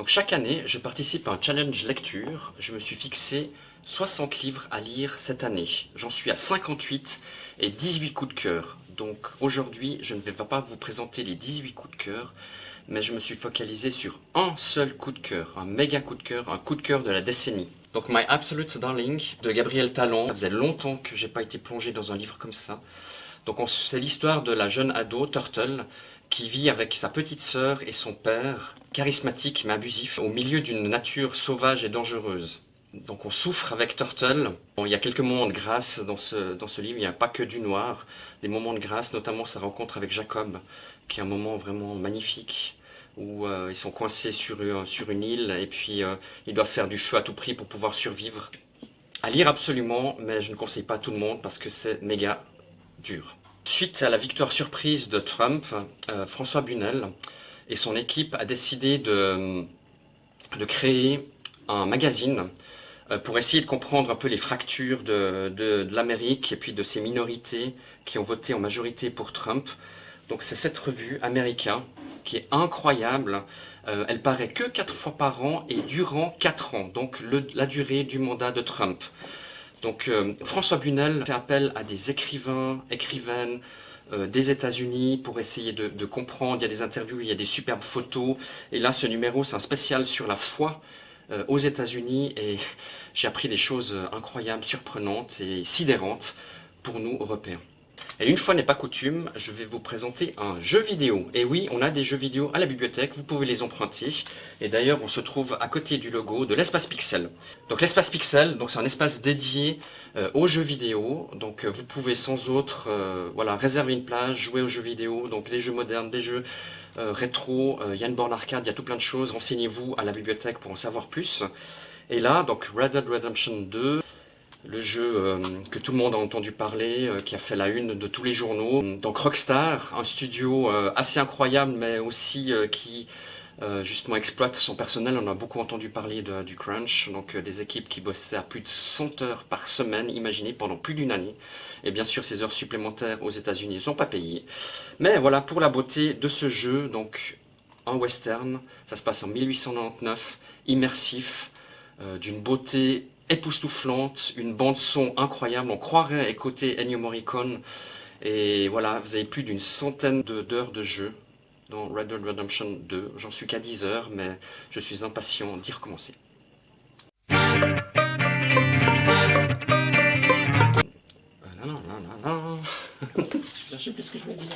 Donc chaque année, je participe à un challenge lecture. Je me suis fixé 60 livres à lire cette année. J'en suis à 58 et 18 coups de cœur. Donc aujourd'hui, je ne vais pas vous présenter les 18 coups de cœur, mais je me suis focalisé sur un seul coup de cœur, un méga coup de cœur, un coup de cœur de la décennie. Donc My Absolute Darling de Gabriel Talon. Ça faisait longtemps que j'ai pas été plongé dans un livre comme ça. Donc c'est l'histoire de la jeune ado, Turtle, qui vit avec sa petite sœur et son père, charismatique mais abusif, au milieu d'une nature sauvage et dangereuse. Donc on souffre avec Turtle. Bon, il y a quelques moments de grâce dans ce livre, il n'y a pas que du noir. Des moments de grâce, notamment sa rencontre avec Jacob, qui est un moment vraiment magnifique, où ils sont coincés sur une île et puis ils doivent faire du feu à tout prix pour pouvoir survivre. À lire absolument, mais je ne conseille pas à tout le monde parce que c'est méga dur. Suite à la victoire surprise de Trump, François Bunel et son équipe a décidé de créer un magazine pour essayer de comprendre un peu les fractures de l'Amérique et puis de ces minorités qui ont voté en majorité pour Trump. Donc c'est cette revue America qui est incroyable. Elle paraît que 4 fois par an et durant 4 ans, donc la durée du mandat de Trump. Donc François Bunel fait appel à des écrivaines des États-Unis pour essayer de comprendre. Il y a des interviews, il y a des superbes photos. Et là, ce numéro, c'est un spécial sur la foi aux États-Unis. Et j'ai appris des choses incroyables, surprenantes et sidérantes pour nous, Européens. Et une fois n'est pas coutume, je vais vous présenter un jeu vidéo. Et oui, on a des jeux vidéo à la bibliothèque, vous pouvez les emprunter. Et d'ailleurs, on se trouve à côté du logo de l'Espace Pixel. Donc l'Espace Pixel, c'est un espace dédié aux jeux vidéo. Donc vous pouvez sans autre voilà, réserver une plage, jouer aux jeux vidéo, donc des jeux modernes, des jeux rétro, il y a une borne arcade, il y a tout plein de choses. Renseignez-vous à la bibliothèque pour en savoir plus. Et là, donc Red Dead Redemption 2, le jeu que tout le monde a entendu parler, qui a fait la une de tous les journaux. Donc Rockstar, un studio assez incroyable, mais aussi qui justement exploite son personnel. On a beaucoup entendu parler du crunch, donc des équipes qui bossaient à plus de 100 heures par semaine, imaginez, pendant plus d'une année. Et bien sûr, ces heures supplémentaires aux États-Unis ne sont pas payées. Mais voilà, pour la beauté de ce jeu, donc un western, ça se passe en 1899, immersif, d'une beauté époustouflante, une bande-son incroyable, on croirait écouter Ennio Morricone. Et voilà, vous avez plus d'une centaine d'heures de jeu dans Red Dead Redemption 2. J'en suis qu'à 10 heures, mais je suis impatient d'y recommencer. Je sais plus ce que je vais dire.